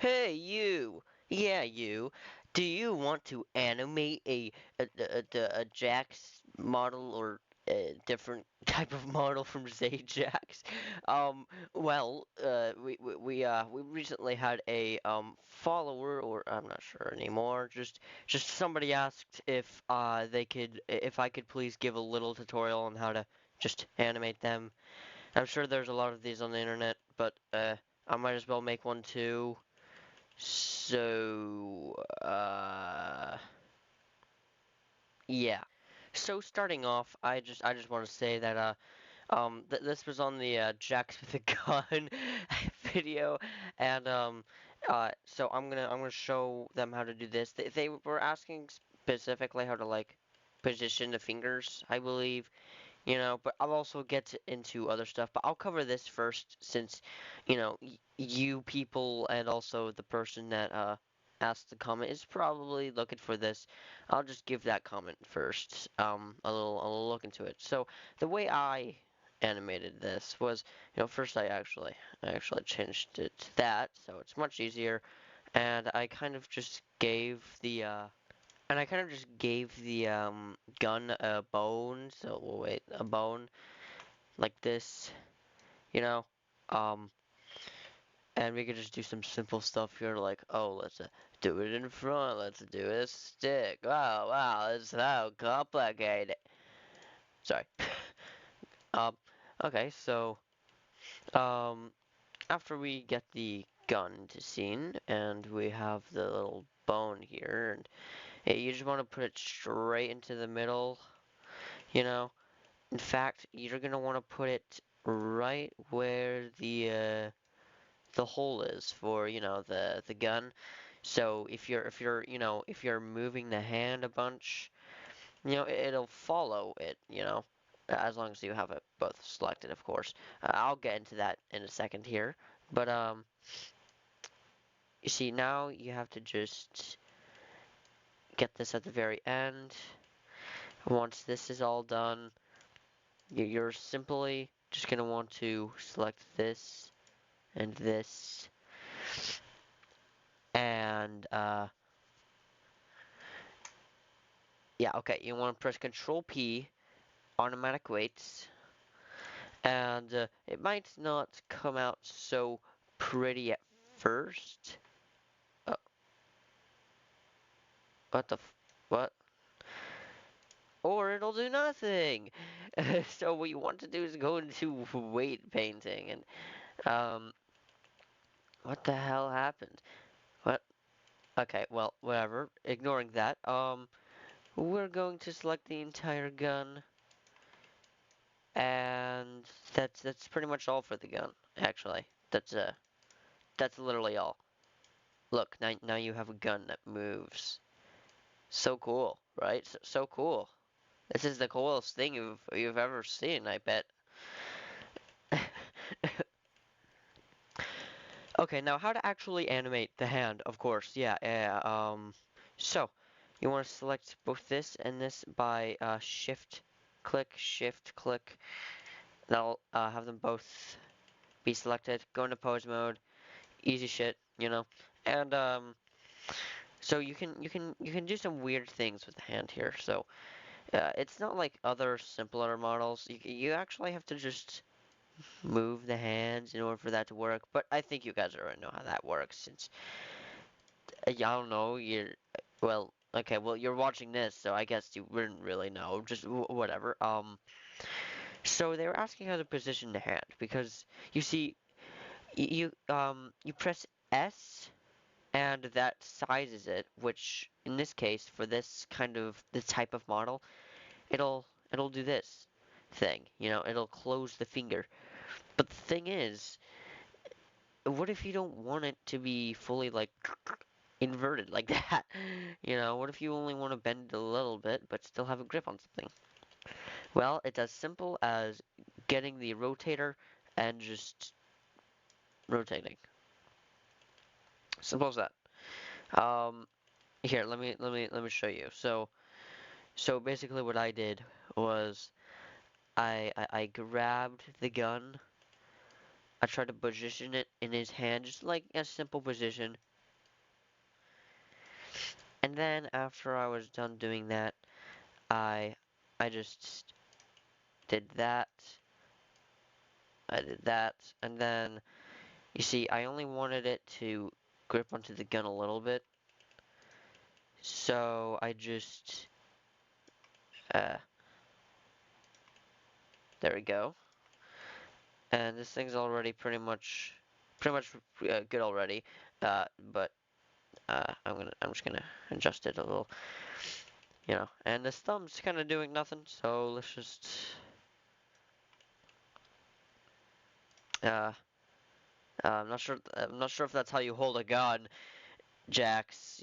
Hey, you! Yeah, you. Do you want to animate a Jax model or a different type of model from ZayJax's? We recently had a follower, or I'm not sure anymore. Just somebody asked if I could please give a little tutorial on how to just animate them. I'm sure there's a lot of these on the internet, but I might as well make one too. So, yeah. So starting off, I just want to say that this was on the Jax with a gun video, and so I'm gonna show them how to do this. They were asking specifically how to like position the fingers, I believe, but I'll also into other stuff, but I'll cover this first since, you people and also the person that asked the comment is probably looking for this. I'll just give that comment first, a little look into it. So the way I animated this was, first I actually changed it to that, so it's much easier, and I kind of just gave the gun a bone, so we'll wait, a bone like this, you know, um, and we could just do some simple stuff here, like, oh, let's do it in front, let's do a stick. Wow, wow, it's so complicated. Sorry. Um, okay, so um, after we get the gun to scene and we have the little bone here, and you just want to put it straight into the middle, you know. In fact, you're gonna want to put it right where the hole is for, the gun. So if you're moving the hand a bunch, it'll follow it, as long as you have it both selected, of course. I'll get into that in a second here, but you see now you have to just get this at the very end. Once this is all done, you're simply just gonna want to select this and this, and yeah, okay, you want to press Control P, automatic weights, and it might not come out so pretty at first. Oh, what the what? Or it'll do nothing. So what you want to do is go into weight painting, and what the hell happened? What? Okay, well, whatever. Ignoring that, we're going to select the entire gun, and that's pretty much all for the gun. Actually, that's literally all. Look, now you have a gun that moves. So cool, right? So cool. This is the coolest thing you've ever seen, I bet. Okay, now how to actually animate the hand, of course. Yeah, so you want to select both this and this by shift click. That'll have them both be selected. Go into pose mode. Easy shit, And so you can do some weird things with the hand here. So it's not like other simpler models. You actually have to just move the hands in order for that to work. But I think you guys already know how that works. Since y'all know well, okay, well you're watching this, so I guess you wouldn't really know. Just whatever. So they were asking how to position the hand because you see, you press S and that sizes it, which in this case, for this type of model, it'll do this thing, it'll close the finger. But the thing is, what if you don't want it to be fully like inverted like that? What if you only want to bend it a little bit but still have a grip on something? Well, it's as simple as getting the rotator and just rotating. Simple as that. Um, Here, let me show you. So basically what I did was I grabbed the gun. I tried to position it in his hand, just like a simple position. And then after I was done doing that, I I just did that. I did that, and then you see, I only wanted it to grip onto the gun a little bit, so I just uh, there we go. And this thing's already pretty much good already. But I'm just gonna adjust it a little, And this thumb's kind of doing nothing, so let's just uh, I'm not sure if that's how you hold a gun, Jax.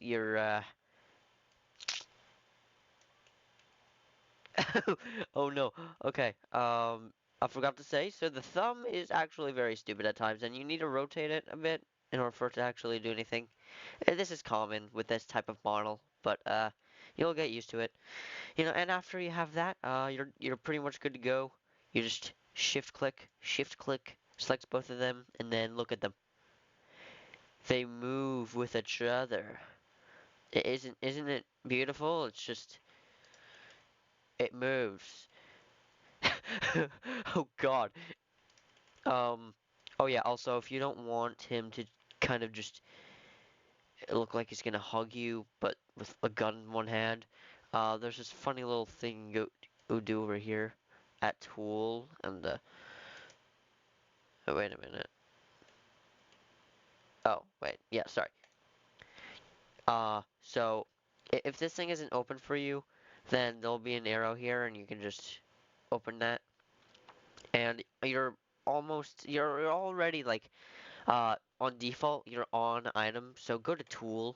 Oh no. Okay. I forgot to say. So the thumb is actually very stupid at times, and you need to rotate it a bit in order for it to actually do anything. This is common with this type of model, but you'll get used to it. And after you have that, you're pretty much good to go. You just shift click, select both of them, and then look at them. They move with each other. Isn't it beautiful? It's just it moves. Oh God. Um. Oh yeah. Also, if you don't want him to kind of just look like he's gonna hug you, but with a gun in one hand, there's this funny little thing you do over here at tool and oh, wait a minute. Oh wait. Yeah. Sorry. So if this thing isn't open for you, then there'll be an arrow here, and you can just open that, and you're already like on default you're on item. So go to tool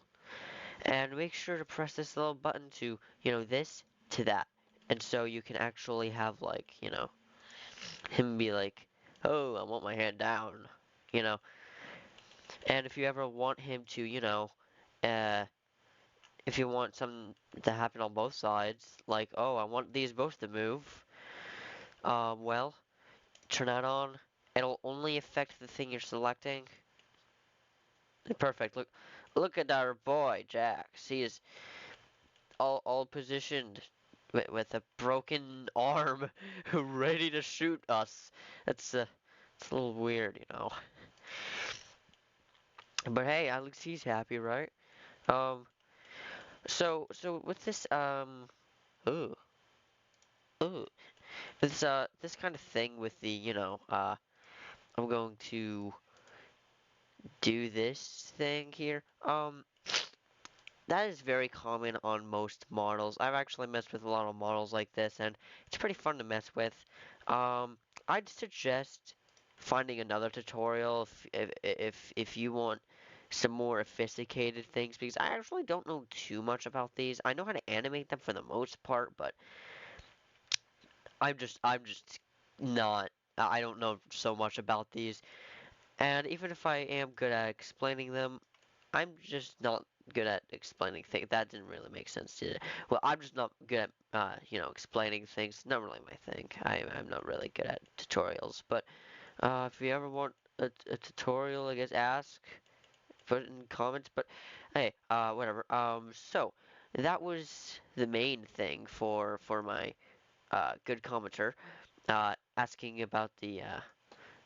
and make sure to press this little button to this to that, and so you can actually have like him be like, oh, I want my hand down, you know. And if you ever want him to, uh, if you want something to happen on both sides, like, oh, I want these both to move, well, turn that on. It'll only affect the thing you're selecting. Perfect. Look at our boy Jax. He is all positioned with a broken arm, ready to shoot us. It's a little weird. But hey, at least he's happy, right? Um, so with this ooh, ooh, this kind of thing with the I'm going to do this thing here. That is very common on most models. I've actually messed with a lot of models like this, and it's pretty fun to mess with. Um, I'd suggest finding another tutorial if you want some more sophisticated things, because I actually don't know too much about these. I know how to animate them for the most part, but I'm just not. I don't know so much about these. And even if I am good at explaining them, I'm just not good at explaining things. That didn't really make sense, did it? Well, I'm just not good at, explaining things. Not really my thing. I'm not really good at tutorials. But if you ever want a tutorial, I guess ask, put it in comments. But hey, whatever. So that was the main thing for my good commenter, asking about the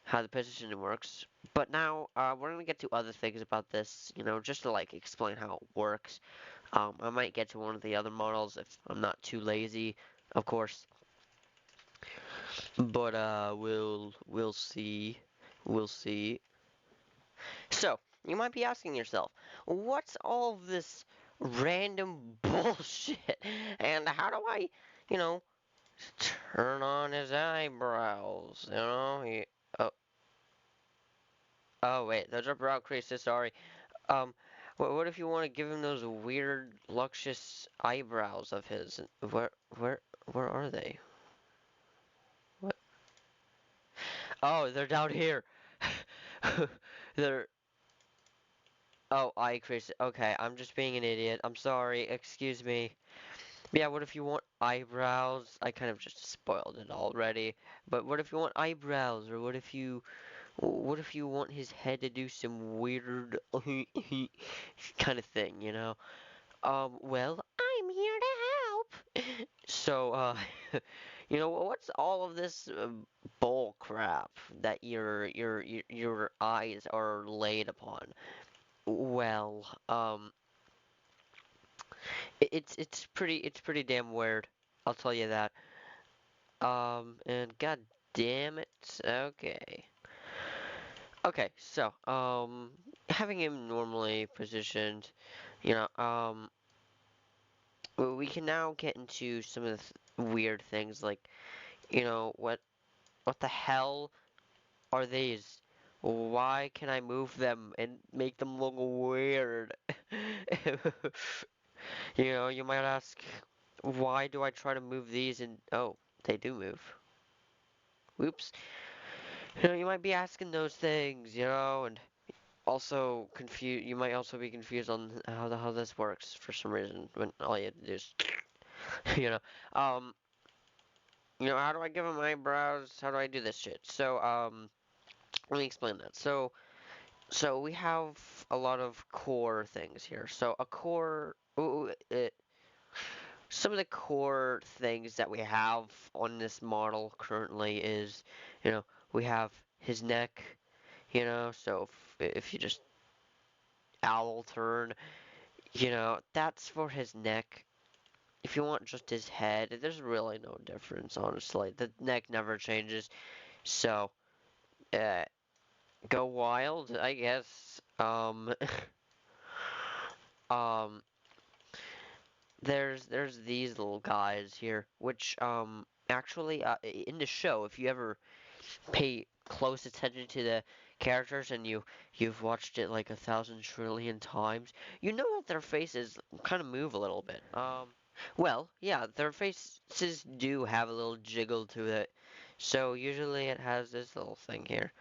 how the positioning works. But now we're gonna get to other things about this, just to like explain how it works. I might get to one of the other models if I'm not too lazy, of course. But we'll see. We'll see. So, you might be asking yourself, what's all of this random bullshit? And how do I, you know, turn on his eyebrows? Oh, oh wait, those are brow creases, sorry. Um, what if you want to give him those weird, luscious eyebrows of his? Where are they? What? Oh, they're down here. They're, oh, eye crease. Okay, I'm just being an idiot. I'm sorry. Excuse me. Yeah, what if you want eyebrows? I kind of just spoiled it already. But what if you want eyebrows, or what if you want his head to do some weird kind of thing? Well, I'm here to help. So, you know, what's all of this bull crap that your eyes are laid upon? Well, it's pretty damn weird. I'll tell you that. And god damn it. Okay. Okay, so, having him normally positioned, you know, we can now get into some of the weird things like, you know, what the hell are these? Why can I move them and make them look weird? You know, you might ask, why do I try to move these and oh, they do move. Whoops. You know, you might be asking those things, you know, and also confused. You might also be confused on how the hell this works for some reason when all you have to do is, you know, um, how do I give them eyebrows? How do I do this shit? So, let me explain that. So we have a lot of core things here. So a core, some of the core things that we have on this model currently is, you know, we have his neck, you know, so if you just owl turn, you know, that's for his neck. If you want just his head, there's really no difference, honestly. The neck never changes. So, uh, go wild, I guess. Um, there's these little guys here, which actually in the show, if you ever pay close attention to the characters and you've watched it like 1,000 trillion times, you know that their faces kind of move a little bit. Well, yeah, their faces do have a little jiggle to it. So usually it has this little thing here,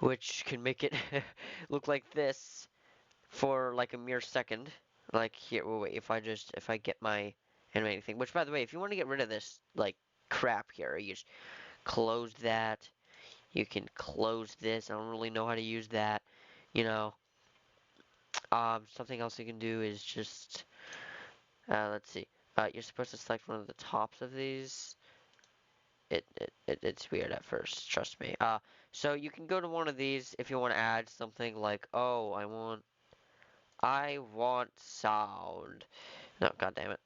which can make it look like this for like a mere second. Like here, wait, if I get my animating thing, which by the way, if you want to get rid of this like crap here, you just close that. You can close this. I don't really know how to use that. You know, something else you can do is just let's see. You're supposed to select one of the tops of these. It's weird at first, trust me. So you can go to one of these if you want to add something like, oh, I want sound. No, god damn it.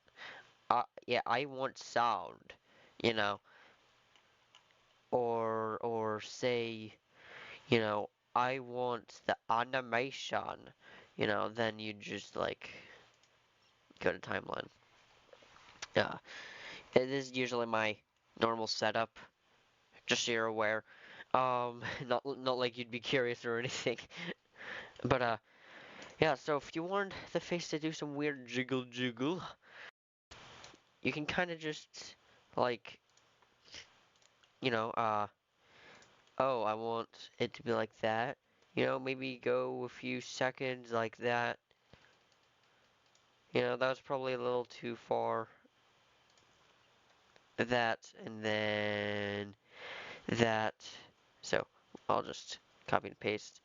Yeah, I want sound. You know, or say, you know, I want the animation. You know, then you just like go to timeline. Yeah, it is usually my normal setup. Just so you're aware. Not like you'd be curious or anything. But yeah. So if you want the face to do some weird jiggle jiggle, you can kind of just like, you know, oh, I want it to be like that. You know, maybe go a few seconds like that. You know, that was probably a little too far. That and then that. So I'll just copy and paste.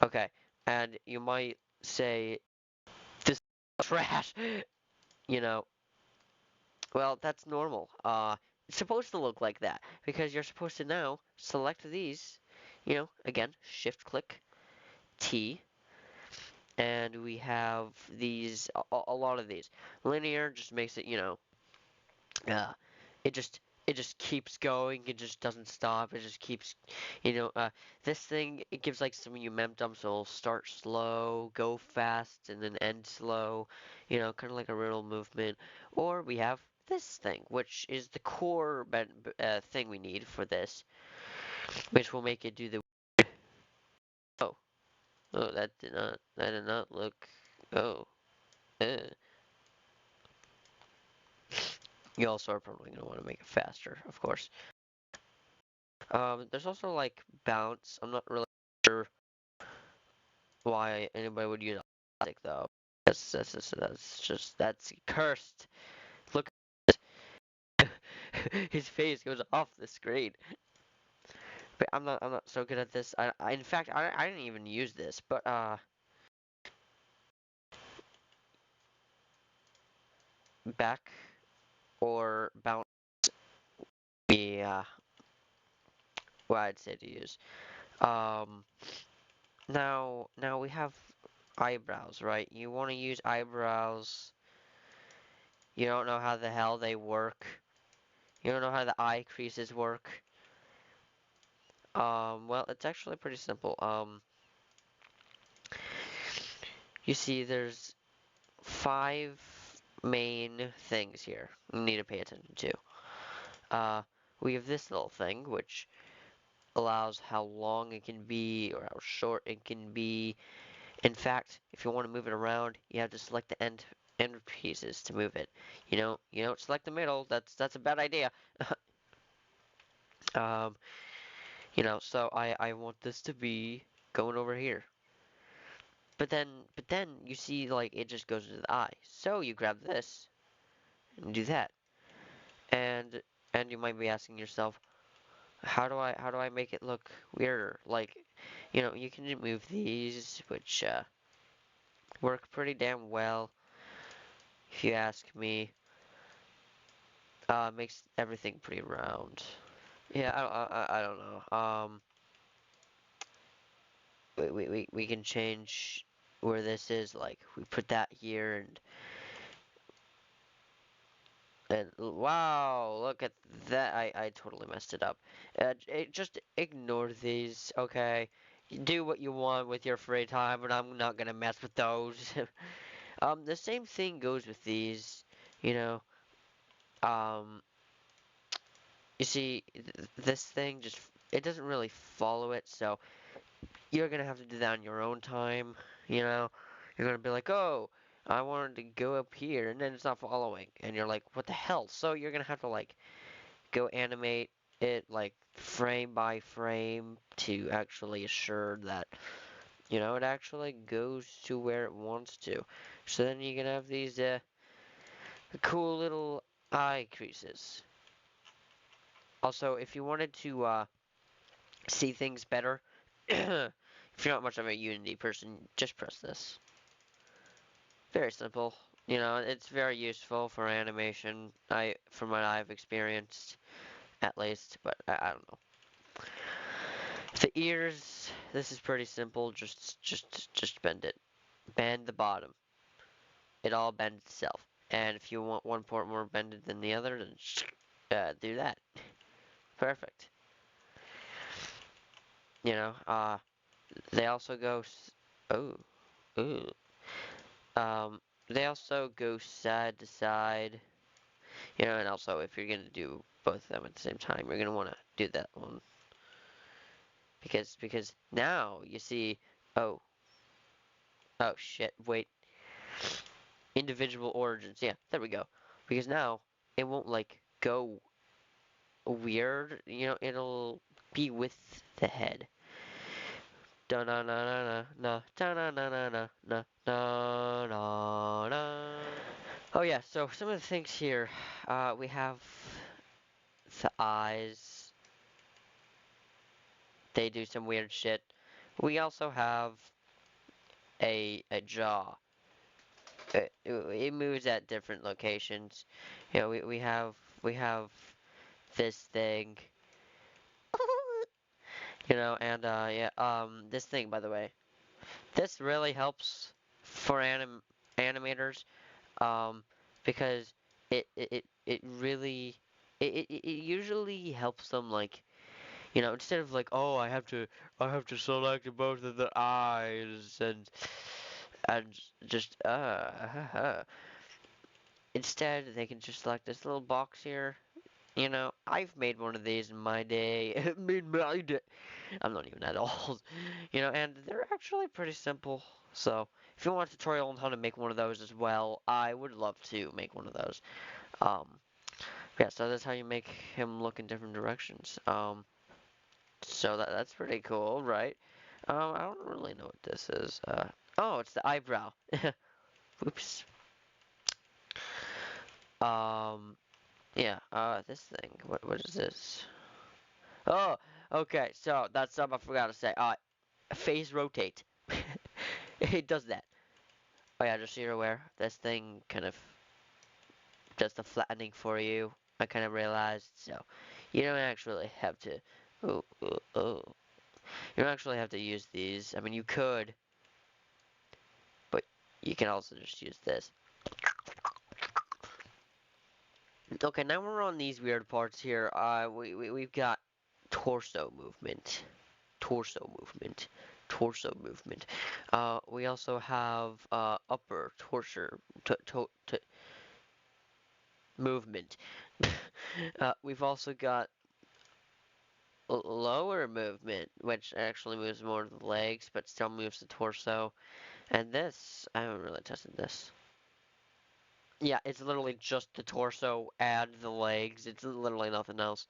Okay, and you might say this is trash. You know, well, that's normal. It's supposed to look like that because you're supposed to now select these. You know, again, shift click T, and we have these, a lot of these. Linear just makes it, you know, uh, it just it just keeps going. It just doesn't stop. It just keeps, you know, this thing it gives like some momentum, so it'll start slow, go fast, and then end slow. You know, kind of like a riddle movement. Or we have this thing, which is the core thing we need for this, which will make it do the. Oh, oh, that did not look. Oh, eh. You also are probably gonna want to make it faster, of course. There's also like bounce. I'm not really sure why anybody would use automatic though. That's cursed. Look, his face goes off the screen. But I'm not so good at this. In fact I didn't even use this, but back or bounce be what I'd say to use. Um, now we have eyebrows, right? You want to use eyebrows. You don't know how the hell they work. You don't know how the eye creases work. Well, it's actually pretty simple. You see, there's 5 main things here you need to pay attention to. We have this little thing, which allows how long it can be or how short it can be. In fact, if you want to move it around, you have to select the end pieces to move it. You don't select the middle. That's a bad idea. Um, so I want this to be going over here. But then you see like it just goes into the eye. So you grab this and do that. And and you might be asking yourself, how do I make it look weirder? Like, you can move these, which work pretty damn well, if you ask me. Makes everything pretty round. Yeah, I don't know. We can change where this is. Like, we put that here, and wow, look at that. I totally messed it up. Just ignore these, okay? You do what you want with your free time, but I'm not gonna mess with those. The same thing goes with these, you know. Um, you see, this thing just, it doesn't really follow it, so you're gonna have to do that on your own time, you know. You're gonna be like, oh, I wanted to go up here, and then it's not following, and you're like, what the hell? So you're gonna have to like go animate it like frame by frame to actually assure that it actually goes to where it wants to. So then you can have these cool little eye creases. Also, if you wanted to see things better, if you're not much of a Unity person, just press this. Very simple. It's very useful for animation. From what I've experienced, at least, but I don't know. The ears, this is pretty simple. Just bend it. Bend the bottom. It all bends itself. And if you want one part more bended than the other, then do that. Perfect. You know, they also go. Oh, ooh. They also go side to side. And also if you're gonna do both of them at the same time, you're gonna want to do that one because now you see. Oh, oh shit! Wait. Individual origins. Yeah, there we go. Because now it won't like go weird. It'll be with the head. Da na na na na na da na na na na na na na na. Oh yeah. So some of the things here, we have the eyes. They do some weird shit. We also have a jaw. It moves at different locations. We have this thing. And yeah, this thing, by the way, this really helps for animators, um, because it really it usually helps them like instead of like, oh, I have to select both of the eyes and just instead they can just select this little box here. I've made one of these in my day. Made my day. I'm not even that old. And they're actually pretty simple. So, if you want a tutorial on how to make one of those as well, I would love to make one of those. Um, yeah, so that's how you make him look in different directions. So that's pretty cool, right? I don't really know what this is. Oh, it's the eyebrow. Oops. Um, yeah, this thing. What is this? Oh, okay, so that's something I forgot to say. Phase rotate. It does that. Oh yeah, just so you're aware, this thing kind of does the flattening for you. I kind of realized, so you don't actually have to. Oh, oh, oh. You don't actually have to use these. I mean, you could, but you can also just use this. Okay, now we're on these weird parts here. We've got torso movement, torso movement, torso movement. We also have upper torso movement. We've also got lower movement, which actually moves more of the legs, but still moves the torso. And this, I haven't really tested this. Yeah, it's literally just the torso and the legs. It's literally nothing else.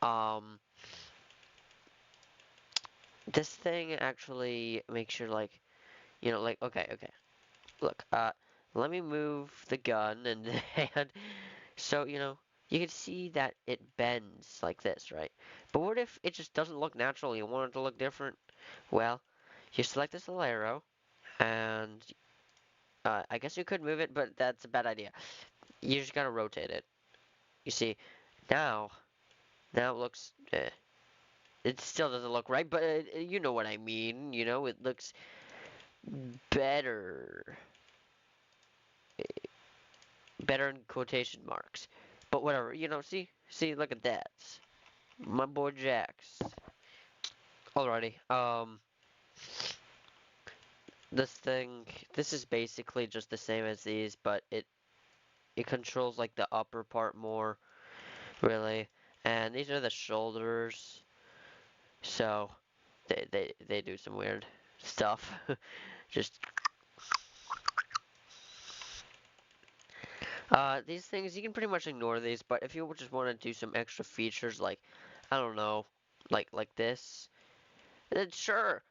Um, this thing actually makes sure, like, like, okay. Look, let me move the gun and the hand. So, you can see that it bends like this, right? But what if it just doesn't look natural? You want it to look different? Well, you select this little arrow, and I guess you could move it, but that's a bad idea. You just gotta rotate it. You see, now, now it looks, it still doesn't look right, but you know what I mean. It looks better. Better in quotation marks. But whatever, see, look at that. My boy Jax. Alrighty, this is basically just the same as these, but it controls like the upper part more, really. And these are the shoulders, so they do some weird stuff. Just these things you can pretty much ignore these, but if you just want to do some extra features, like I don't know, like this, then sure,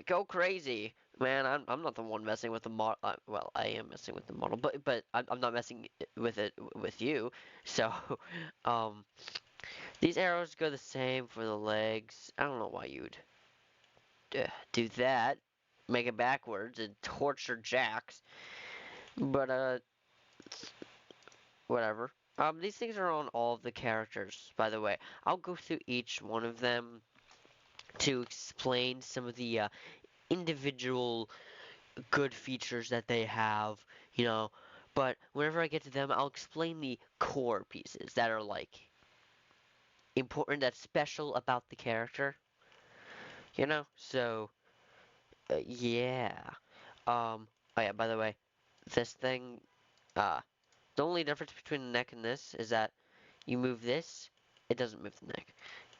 go crazy. Man, I'm not the one messing with the model. Well, I am messing with the model, but I'm not messing with it with you. So, um, these arrows go the same for the legs. I don't know why you'd do that. Make it backwards and torture Jax. But whatever. These things are on all of the characters, by the way. I'll go through each one of them to explain some of the individual good features that they have, you know. But whenever I get to them, I'll explain the core pieces that are like important, that's special about the character, you know. So yeah. Oh yeah. By the way, this thing. The only difference between the neck and this is that you move this, it doesn't move the neck.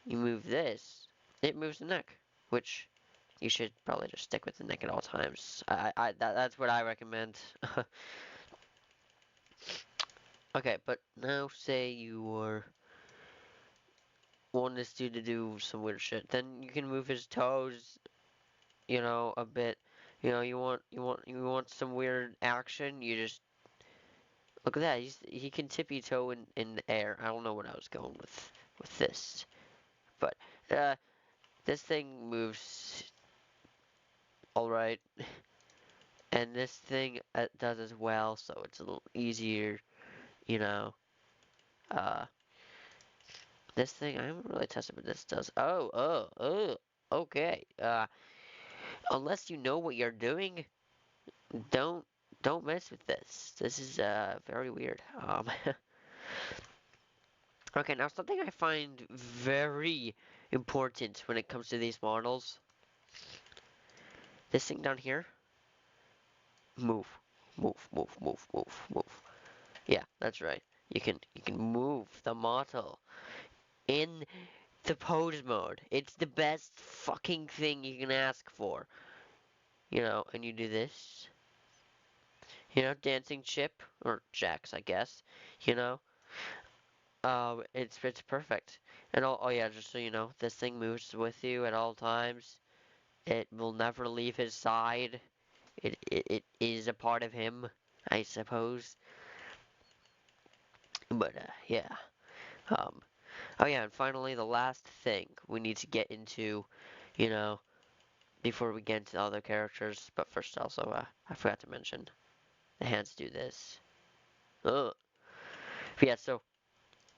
You move this, it moves the neck, which you should probably just stick with the neck at all times. That's what I recommend. Okay, but now say you want this dude to do some weird shit, then you can move his toes, a bit. You want some weird action. You just look at that. He can tippy toe in the air. I don't know what I was going with this, but uh, this thing moves all right, and this thing does as well. So it's a little easier, you know. Uh, this thing I haven't really tested, but this does. Oh. Okay. Unless you know what you're doing, don't don't mess with this. This is very weird. Okay, now something I find very important when it comes to these models. This thing down here, move, move. Yeah, that's right. You can move the model in the pose mode. It's the best fucking thing you can ask for. And you do this. Dancing Chip or Jax, I guess. You know, it's perfect. And oh yeah, just so you know, this thing moves with you at all times. It will never leave his side. It is a part of him, I suppose. But yeah. Um. Oh yeah, and finally, the last thing we need to get into, you know, before we get into other characters. But first, also, I forgot to mention the hands do this. Ugh. But yeah, so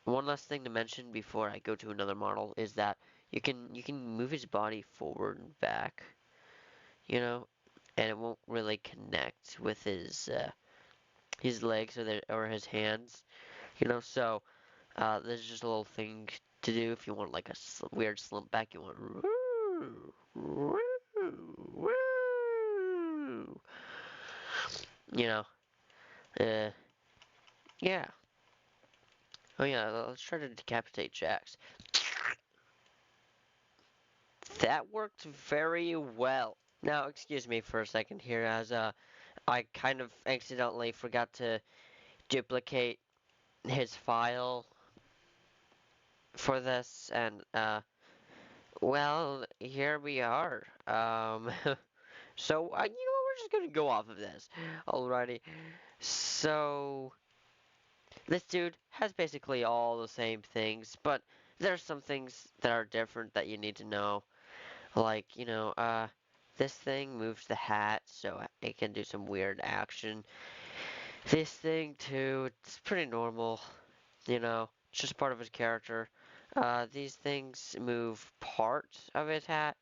one last thing to mention before I go to another model is that you can move his body forward and back, you know, and it won't really connect with his legs or his hands, you know. So there's just a little thing to do if you want like a weird slump back. You want woo, woo, woo, you know. Uh, yeah. Oh yeah. Let's try to decapitate Jax. That worked very well. Now, excuse me for a second here, as I kind of accidentally forgot to duplicate his file for this, and well, here we are. So we're just gonna go off of this, alrighty. So this dude has basically all the same things, but there's some things that are different that you need to know. Like, this thing moves the hat, so it can do some weird action. This thing, too, it's pretty normal, it's just part of his character. These things move part of his hat.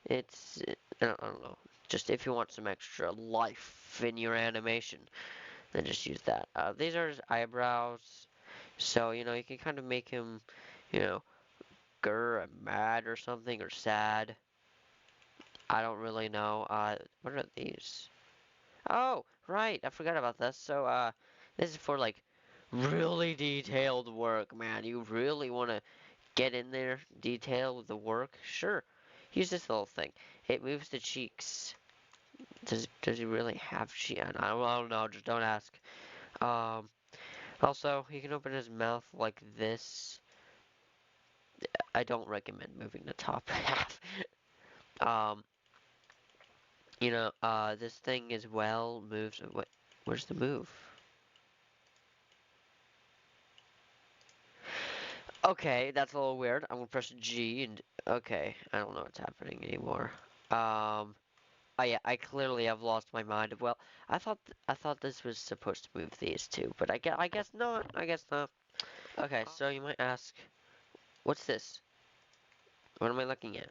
It's, I don't know, just if you want some extra life in your animation, then just use that. These are his eyebrows, so, you can kind of make him, you know, grr, mad or something, or sad. I don't really know. What are these? Oh, right. I forgot about this. So, this is for like really detailed work, man. You really want to get in there, detail with the work? Sure. Use this little thing. It moves the cheeks. Does he really have cheeks? I don't know. Just don't ask. Um, Also, he can open his mouth like this. I don't recommend moving the top half. Um, this thing as well moves. Where's the move? Okay, that's a little weird. I'm gonna press G and okay, I don't know what's happening anymore. Oh yeah, I clearly have lost my mind. Well, I thought this was supposed to move these two, but I guess not. I guess not. Okay, so you might ask, what's this? What am I looking at?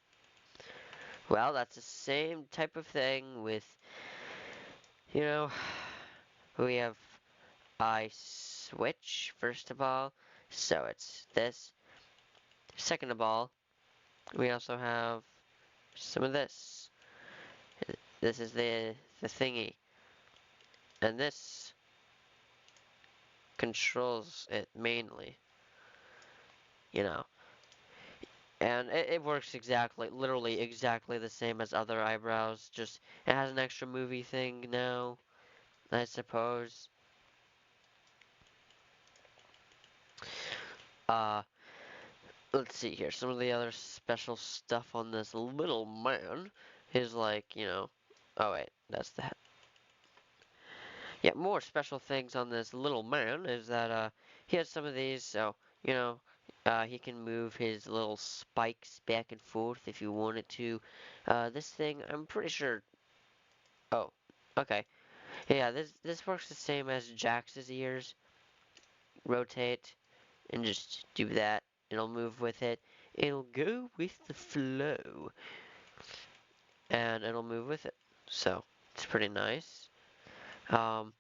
Well, that's the same type of thing with, you know, we have I switch first of all, so it's this. Second of all, we also have some of this. This is the thingy, and this controls it mainly, you know. And it works exactly, literally exactly the same as other eyebrows. Just it has an extra movie thing now, I suppose. Uh, let's see here. Some of the other special stuff on this little man is like, oh wait, that's the yeah, more special things on this little man is that he has some of these, so you know he can move his little spikes back and forth if you wanted to. This thing, I'm pretty sure. Oh, okay. Yeah, this works the same as Jax's ears. Rotate and just do that. It'll move with it. It'll go with the flow, and it'll move with it. So it's pretty nice. Um,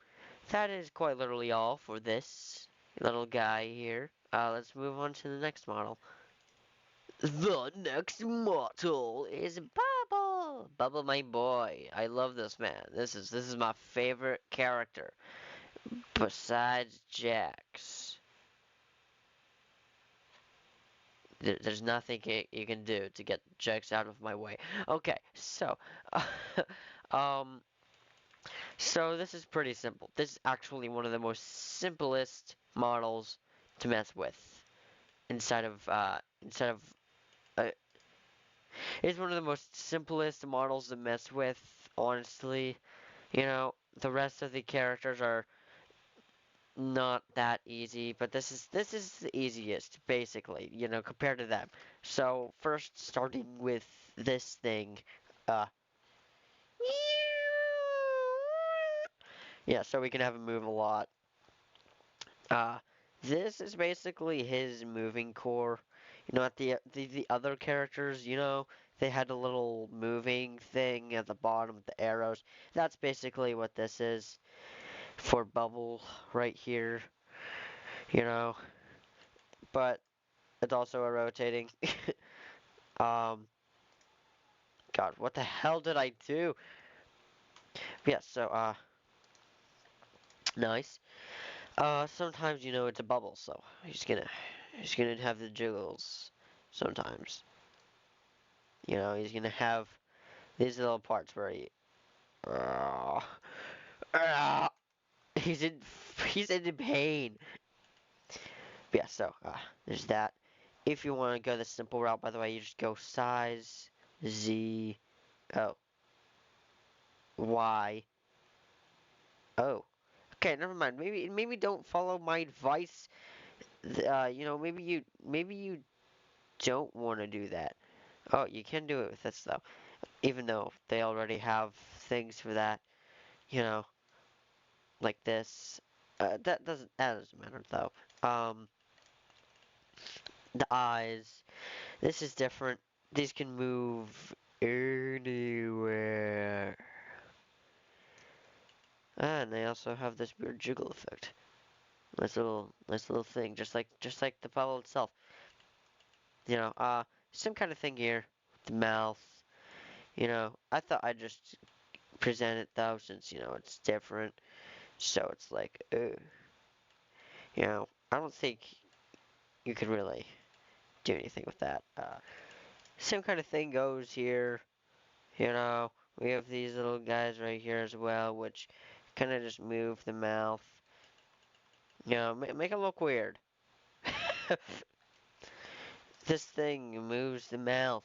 that is quite literally all for this little guy here. Let's move on to the next model. The next model is Bubble. Bubble, my boy. I love this man. This is my favorite character besides Jax. There's nothing you can do to get Jax out of my way. Okay, so, um, so this is pretty simple. This is actually one of the most simplest models to mess with instead of uh, it's one of the most simplest models to mess with, honestly. The rest of the characters are not that easy, but this is the easiest basically, compared to them. So first starting with this thing, uh yeah, so we can have him move a lot. Uh, this is basically his moving core. You know, at the other characters, you know, they had a little moving thing at the bottom with the arrows. That's basically what this is for Bubble right here, you know. But it's also a rotating. um, God, what the hell did I do? Yeah, so nice. Sometimes you know it's a bubble, so he's gonna have the jiggles. Sometimes, you know, he's gonna have these little parts where uh, uh, he's in he's in pain. But yeah, so there's that. If you want to go the simple route, by the way, you just go size Z O Y O. Okay, never mind. Maybe don't follow my advice. You know, maybe you don't want to do that. Oh, you can do it with this though, even though they already have things for that. You know, like this. That doesn't matter though. Um, the eyes. This is different. These can move anywhere. Ah, and they also have this weird jiggle effect. Nice little thing, just like the bubble itself. You know, some kind of thing here. The mouth. You know, I thought I'd just present it though, since you know it's different. So it's like, you know, I don't think you could really do anything with that. Same kind of thing goes here. You know, we have these little guys right here as well, which kind of just move the mouth. You know, make it look weird. This thing moves the mouth.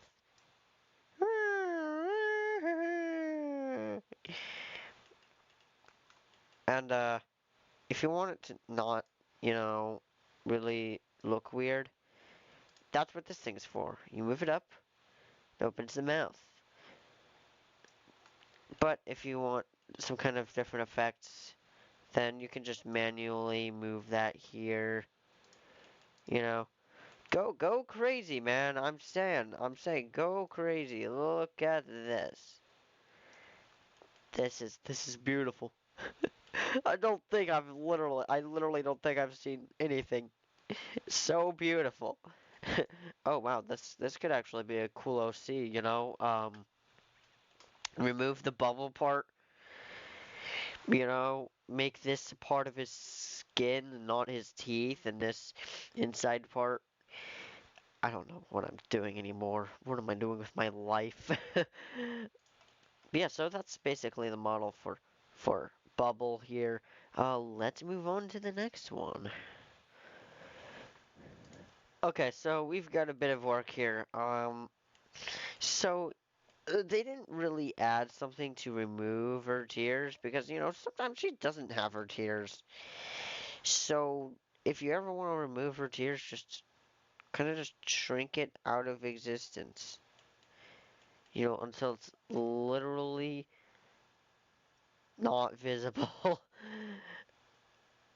And if you want it to not, you know, really look weird, that's what this thing's for. You move it up, it opens the mouth. But if you want some kind of different effects, then you can just manually move that here. You know, go crazy, man. I'm saying, go crazy. Look at this. This is beautiful. I literally don't think I've seen anything so beautiful. Oh wow, this could actually be a cool OC, you know? Remove the bubble part, you know, make this part of his skin, not his teeth, and this inside part. I don't know what I'm doing anymore. What am I doing with my life? Yeah, so that's basically the model for Bubble here. Let's move on to the next one. Okay, so we've got a bit of work here. So they didn't really add something to remove her tears because you know sometimes she doesn't have her tears. So if you ever want to remove her tears, just kind of just shrink it out of existence. You know, until it's literally not visible.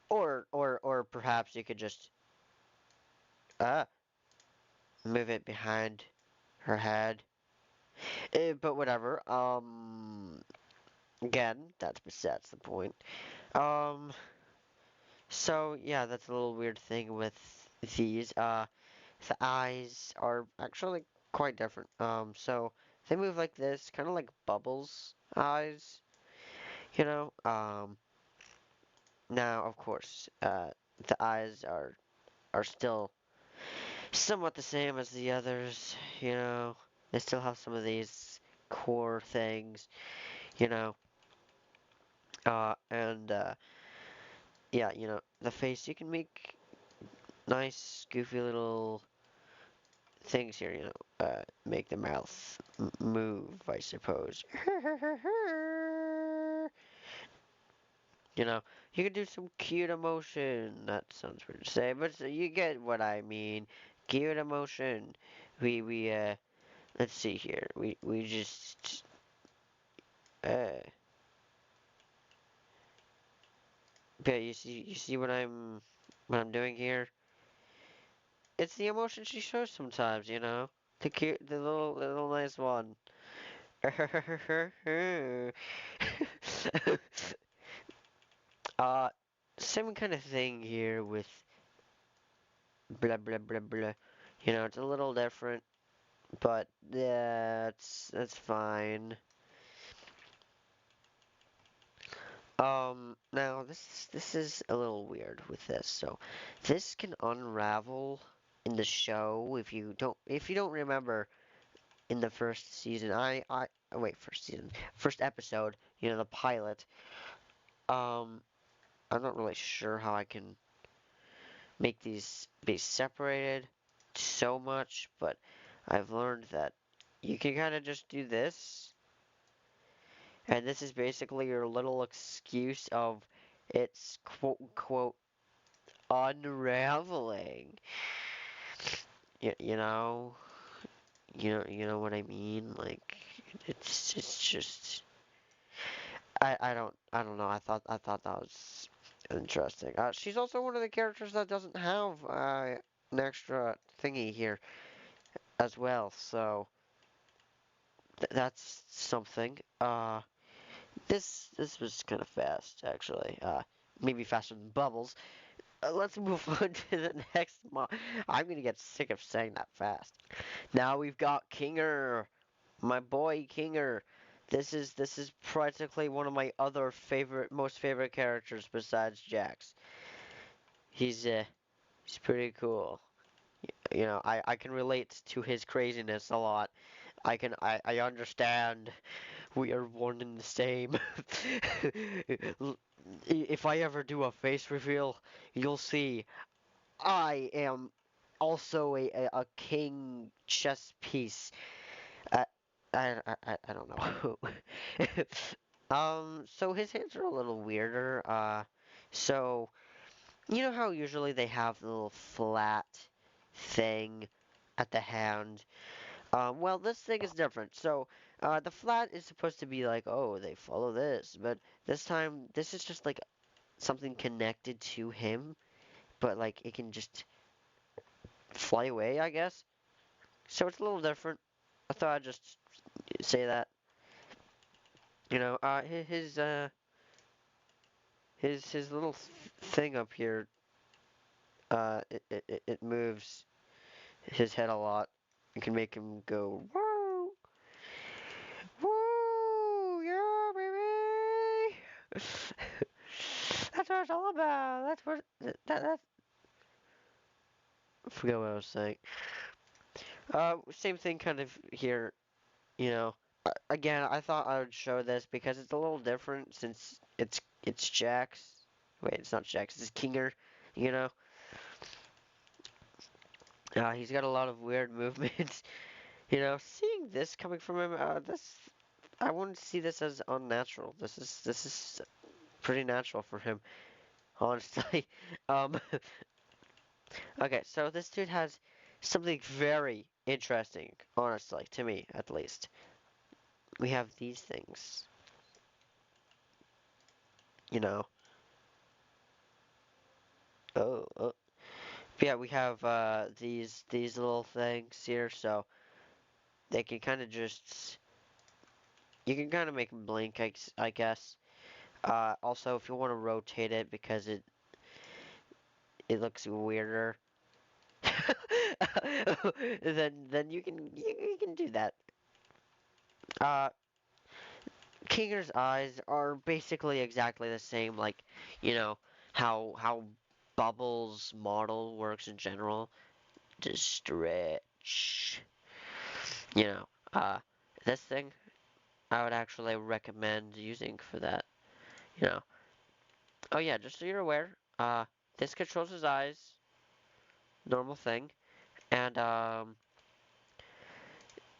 Or perhaps you could just uh move it behind her head. But whatever. Again, that's the point. Um, so yeah, that's a little weird thing with these. The eyes are actually quite different. So they move like this, kind of like Bubbles' eyes, you know. Now of course, the eyes are still somewhat the same as the others, you know. They still have some of these core things, you know. And yeah, you know, the face you can make nice, goofy little things here, you know. Make the mouth move, I suppose. You know, you can do some cute emotion. That sounds weird to say, but you get what I mean. Cute emotion. We let's see here. We just yeah, you see what I'm what I'm doing here. It's the emotion she shows sometimes, you know? The cute, the little nice one. uh, Same kind of thing here with blah blah blah blah. You know, it's a little different, but that's fine. Now this is a little weird with this. So, this can unravel in the show if you don't remember in the first season. Oh, wait, first season, first episode. You know, the pilot. Um, I'm not really sure how I can make these be separated so much, but I've learned that you can kind of just do this, and this is basically your little excuse of it's quote unquote unraveling. You know, you know what I mean? Like it's just I don't know. I thought that was interesting. She's also one of the characters that doesn't have an extra thingy here as well. So that's something. This was kind of fast actually. Maybe faster than Bubbles. Let's move on to the next mo I'm gonna get sick of saying that fast. Now we've got Kinger, my boy Kinger. This is practically one of my other most favorite characters besides Jax. He's pretty cool. You know, I can relate to his craziness a lot. I understand we are one and the same. If I ever do a face reveal, you'll see I am also a king chess piece. I I don't know. So his hands are a little weirder. So you know how usually they have the little flat thing at the hand. Well, this thing is different. So the flat is supposed to be like, oh, they follow this, but this time this is just like something connected to him, but like it can just fly away, I guess. So it's a little different. I thought I'd just say that. You know, his little thing up here, it moves his head a lot. It can make him go woo, woo, yeah, baby. That's what it's all about. That's what that. I forget what I was saying. Same thing kind of here. You know, again, I thought I would show this because it's a little different since it's Jax. Wait, it's not Jax. It's Kinger. You know, he's got a lot of weird movements. You know, seeing this coming from him, I wouldn't see this as unnatural. This is pretty natural for him, honestly. Um, okay, so this dude has something very interesting, honestly, to me at least. We have these things, you know. Oh. Yeah, we have these little things here, so they can kind of just you can kind of make them blink, I guess. Also, if you want to rotate it because it looks weirder, then you can do that. Uh, Kinger's eyes are basically exactly the same, like you know how Bubbles model works in general. Just stretch, you know. This thing I would actually recommend using for that. You know. Oh yeah, just so you're aware, this controls his eyes, normal thing, and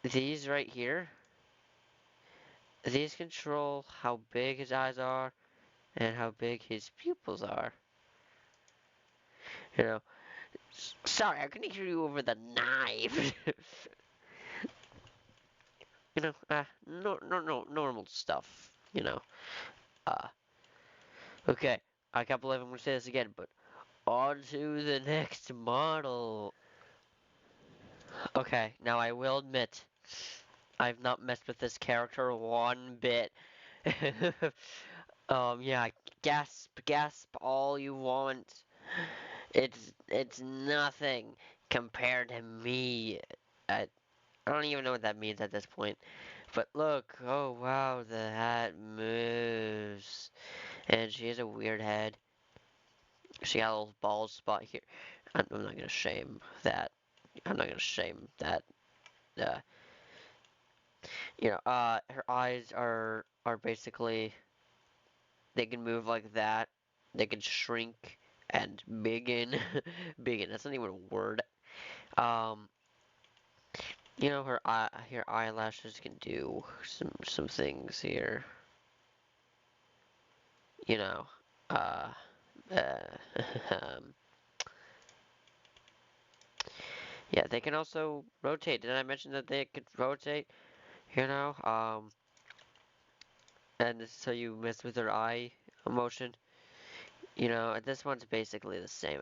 these right here, these control how big his eyes are and how big his pupils are. You know. Sorry, I couldn't hear you over the knife. You know, no, normal stuff. You know. Uh, okay. I can't believe I'm gonna say this again, but On to the next model. Okay, now I will admit, I've not messed with this character one bit. Yeah, gasp all you want. It's nothing compared to me. I don't even know what that means at this point. But look, oh wow, the hat moves. And she has a weird head. She got a little bald spot here. I'm not gonna shame that. I'm not gonna shame that. Uh, her eyes are basically they can move like that. They can shrink and biggen. Biggen. That's not even a word. Um, her eyelashes can do some things here. You know, uh, um, yeah, they can also rotate. Did I mention that they could rotate? You know, and so you mess with her eye motion. And this one's basically the same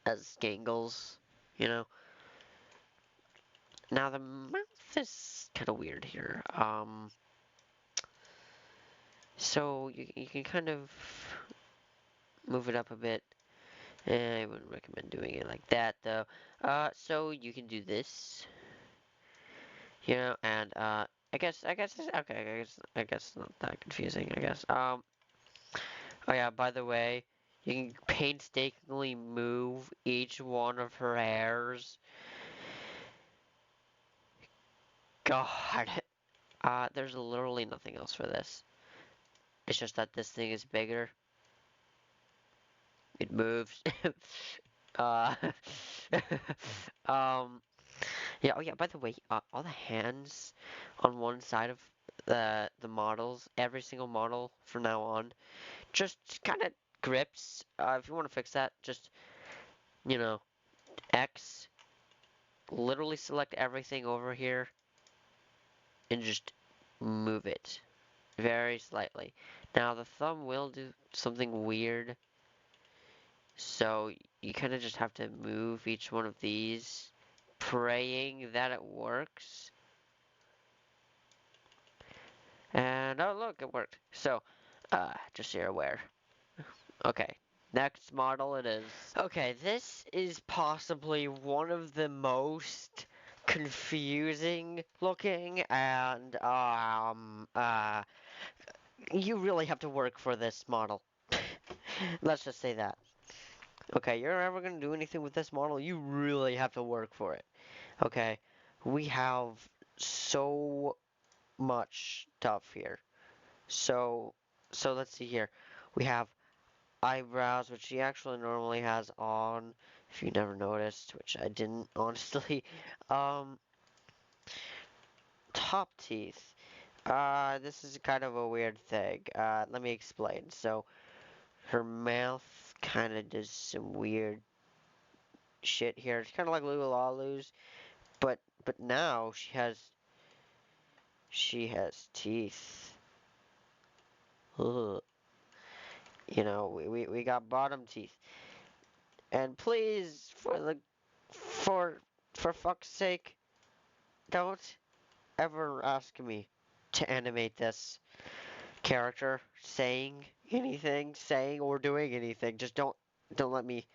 as Gangle's. You know, now the mouth is kind of weird here. So you can kind of move it up a bit. I wouldn't recommend doing it like that though. So you can do this. And I guess it's okay. I guess it's not that confusing. I guess. Oh yeah. By the way, you can painstakingly move each one of her hairs. God. There's literally nothing else for this. It's just that this thing is bigger. It moves. uh. um. Yeah. Oh yeah. By the way, all the hands on one side of the models, every single model from now on, just kind of grips. If you want to fix that, just you know, X. Literally select everything over here and just move it very slightly. Now the thumb will do something weird, so you kind of just have to move each one of these, praying that it works. And oh look, it worked. So, just so you're aware. Okay, next model it is. Okay, this is possibly one of the most confusing looking and you really have to work for this model. Let's just say that. Okay, you're ever gonna do anything with this model, you really have to work for it. Okay, we have so much stuff here. So, so let's see here. We have eyebrows, which she actually normally has on, if you never noticed, which I didn't, honestly. Um, Top teeth. This is kind of a weird thing. Let me explain. So, her mouth kind of does some weird shit here. It's kind of like Lulalu's, but now she has teeth. Ugh. We got bottom teeth. And please, for fuck's sake, don't ever ask me to animate this character saying or doing anything. Just don't let me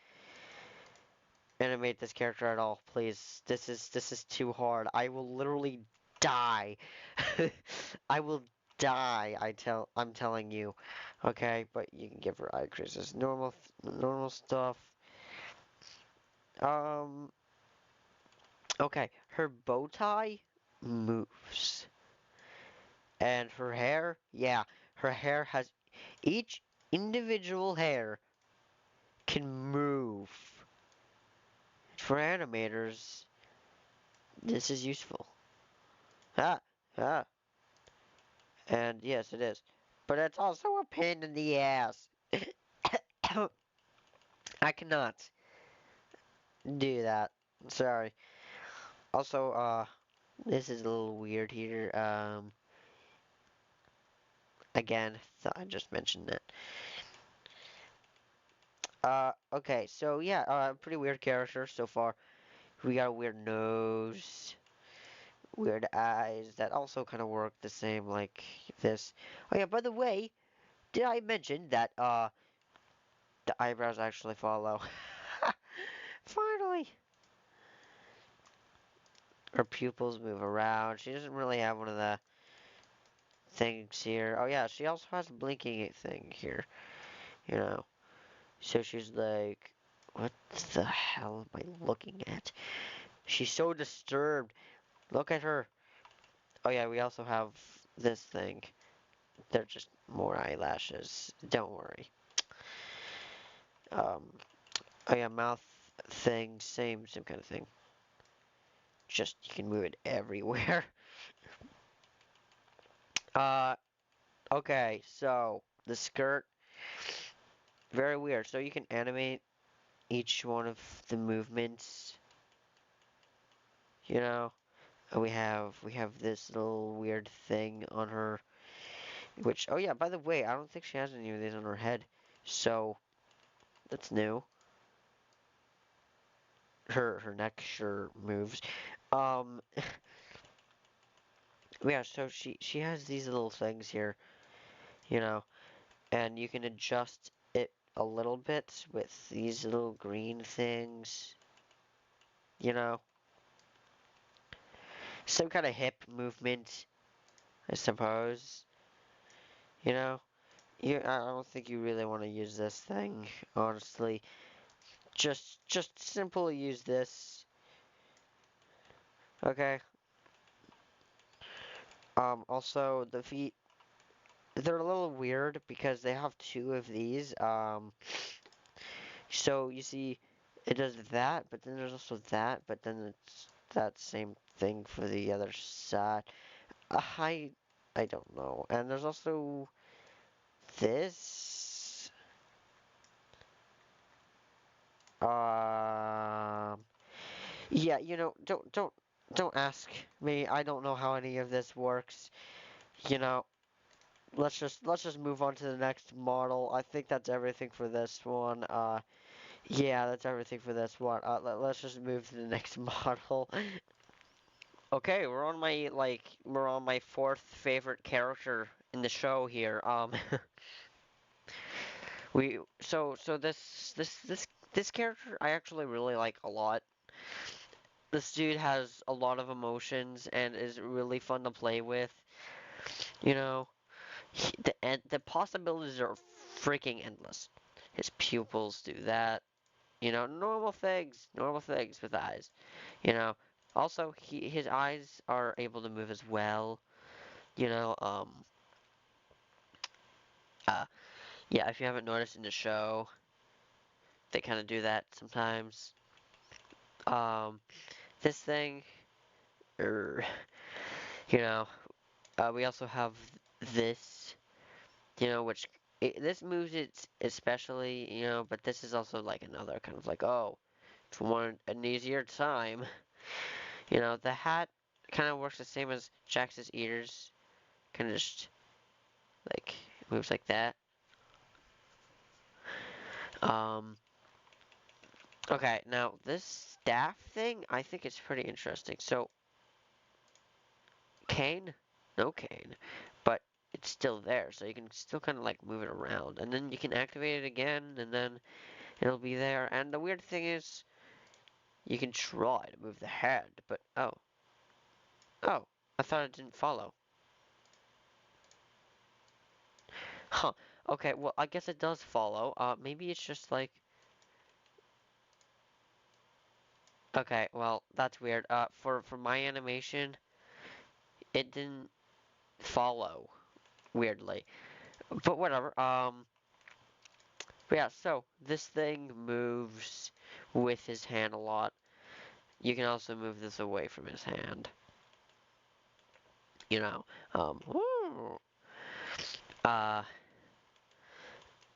animate this character at all, please. This is too hard. I will literally die. I will die. I'm telling you. Okay, but you can give her eye creases. Normal stuff. Um. Okay, her bow tie moves. And her hair, yeah, her hair has each individual hair can move. For animators, this is useful. Ah, ah, and yes, it is. But it's also a pain in the ass. I cannot do that. Sorry. Also, this is a little weird here. Again, thought I just mentioned it. Okay, so yeah, pretty weird character so far. We got a weird nose, weird eyes that also kind of work the same like this. Oh yeah, by the way, did I mention that the eyebrows actually follow? Finally, her pupils move around. She doesn't really have one of the things here. Oh yeah, she also has a blinking thing here. You know, so she's like, what the hell am I looking at? She's so disturbed. Look at her. Oh yeah, we also have this thing. They're just more eyelashes. Don't worry. Um, oh yeah, mouth thing, same kind of thing. Just you can move it everywhere. Uh, okay, so the skirt, very weird. So you can animate each one of the movements. You know, we have this little weird thing on her. Which, oh yeah, by the way, I don't think she has any of these on her head. So that's new. Her neck sure moves. Um, yeah, so she has these little things here, you know, and you can adjust it a little bit with these little green things, you know. Some kind of hip movement, I suppose, you know. I don't think you really want to use this thing, honestly. Just simply use this, okay? Also the feet, they're a little weird because they have two of these. So you see, it does that, but then there's also that, but then it's that same thing for the other side. I don't know. And there's also this. Yeah, don't ask me. I don't know how any of this works. You know, let's just move on to the next model. I think that's everything for this one. Yeah, that's everything for this one. Let's just move to the next model. Okay, we're on my fourth favorite character in the show here. This character I actually really like a lot. This dude has a lot of emotions and is really fun to play with. You know, the possibilities are freaking endless. His pupils do that. You know, normal things with eyes. You know, also his eyes are able to move as well. You know, uh, yeah, if you haven't noticed in the show, they kind of do that sometimes. Um, this thing, er, you know, we also have this, which this moves it especially, but this is also like another kind of like, oh, if you want an easier time, the hat kind of works the same as Jax's ears, kind of just like moves like that. Um, okay, now this staff thing, I think it's pretty interesting. So Caine, no Caine, but it's still there, so you can still kind of like move it around, and then you can activate it again, and then it'll be there. And the weird thing is, you can try to move the head, but oh, I thought it didn't follow. Huh. Okay, well, I guess it does follow. Maybe it's just like, okay, well, that's weird. For my animation, it didn't follow weirdly, but whatever. But yeah, so this thing moves with his hand a lot. You can also move this away from his hand. You know, woo. uh,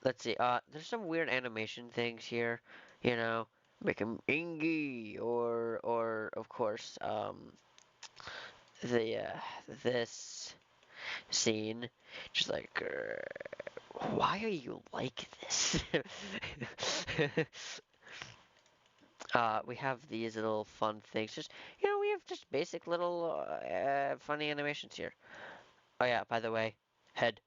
let's see. There's some weird animation things here. You know, make him ingy, or of course, the this scene, just like Why are you like this? We have these little fun things. Just, we have just basic little funny animations here. Oh yeah, by the way, head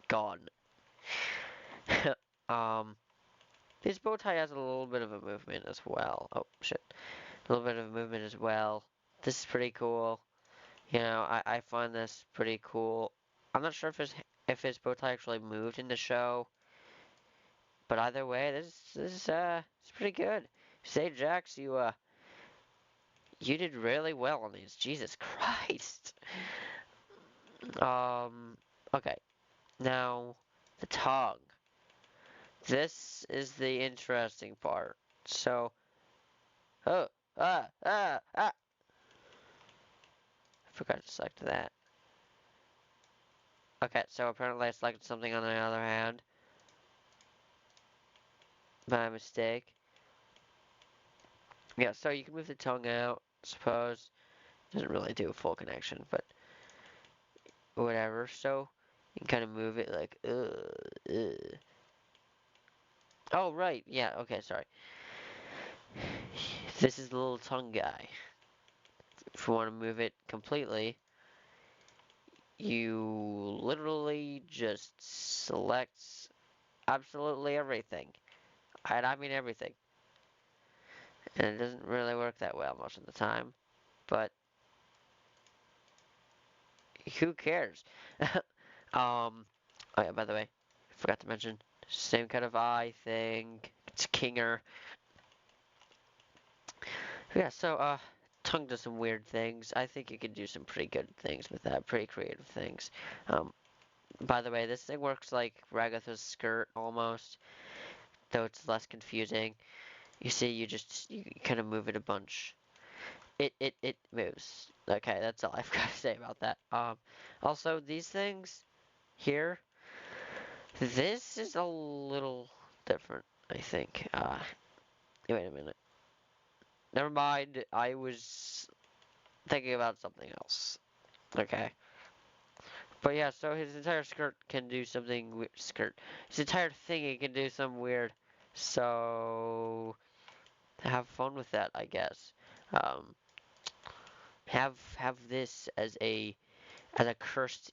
gone. um, his bow tie has a little bit of a movement as well. Oh shit, a little bit of movement as well. This is pretty cool. I find this pretty cool. I'm not sure if his bow tie actually moved in the show, but either way, this is it's pretty good. ZayJax's, you did really well on these. Jesus Christ. Um, okay. Now, the tongue. This is the interesting part. So, oh, I forgot to select that. Okay, so apparently I selected something on the other hand. By mistake. Yeah, so you can move the tongue out, suppose. Doesn't really do a full connection, but whatever. So, you can kind of move it like, Oh, right. Yeah, okay, sorry. This is the little tongue guy. If you want to move it completely, you literally just select absolutely everything. And I mean everything. And it doesn't really work that well most of the time. But who cares? Oh yeah, by the way, forgot to mention, same kind of eye thing. It's Kinger. Yeah, so, tongue does some weird things. I think you can do some pretty good things with that, pretty creative things. Um, by the way, this thing works like Ragatha's skirt almost, though it's less confusing. You see, you kind of move it a bunch. It moves. Okay, that's all I've got to say about that. Also these things here, this is a little different, I think. Wait a minute. Never mind. I was thinking about something else. Okay. But yeah, so his entire skirt can do something weird. His entire thingy can do something weird. So have fun with that, I guess. Um, have this as a cursed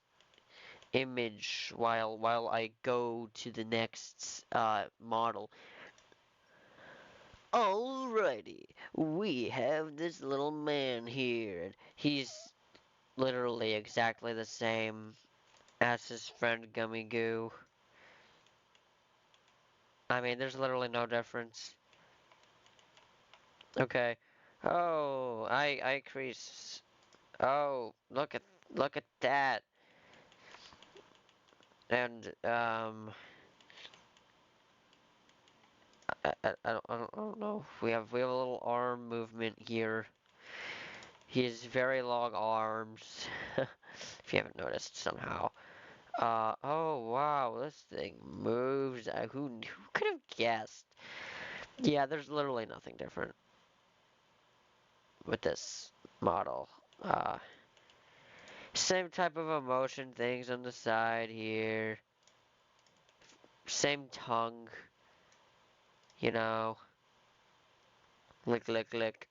image while I go to the next model. Alrighty, we have this little man here. He's literally exactly the same as his friend Gummigoo. I mean, there's literally no difference. Okay. Oh, I crease. Oh, look at that. And I don't know. We have a little arm movement here. He has very long arms. If you haven't noticed somehow. Oh wow, this thing moves. Who could have guessed? Yeah, there's literally nothing different with this model. Uh, Same type of emotion things on the side here. Same tongue, you know. Lick, lick, lick.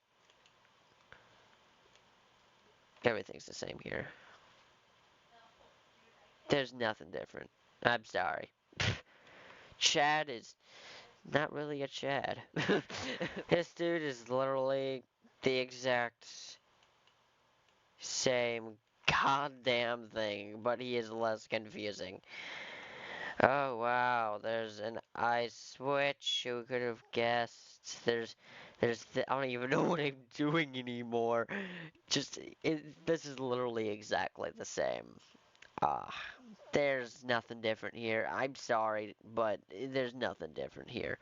Everything's the same here. There's nothing different. I'm sorry. Chad is not really a Chad. His dude is literally the exact same goddamn thing, but he is less confusing. Oh wow, there's an eye switch. Who could have guessed? I don't even know what I'm doing anymore. This is literally exactly the same. Ah, there's nothing different here. I'm sorry, but there's nothing different here.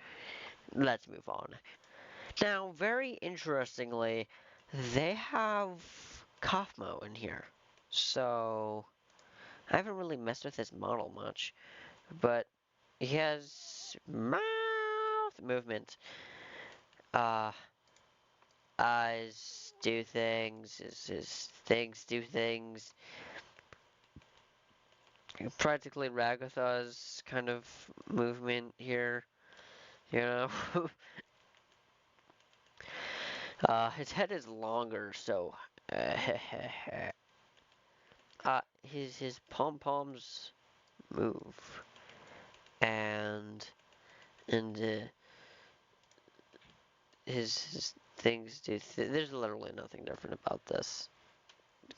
Let's move on. Now, very interestingly, they have Kaufmo in here. So, I haven't really messed with this model much, but he has mouth movement. Uh, Eyes do things, his things do things. practically Ragatha's kind of movement here, you know. His head is longer, so his pom poms move, and and his things do. There's literally nothing different about this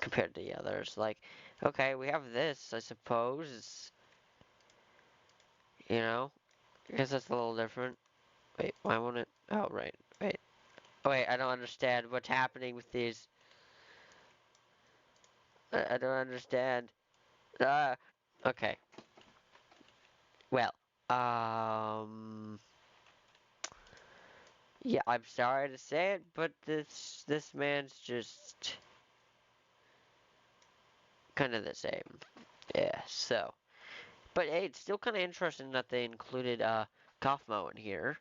compared to the others. Like, okay, we have this, I suppose. You know, I guess that's a little different. Wait, why won't it? Oh, right. Wait. Oh, wait, I don't understand what's happening with these. I don't understand. Ah. Okay. Well. Um. Yeah, I'm sorry to say it, but this man's just kind of the same. Yeah. So, but hey, it's still kind of interesting that they included Kaufmo in here.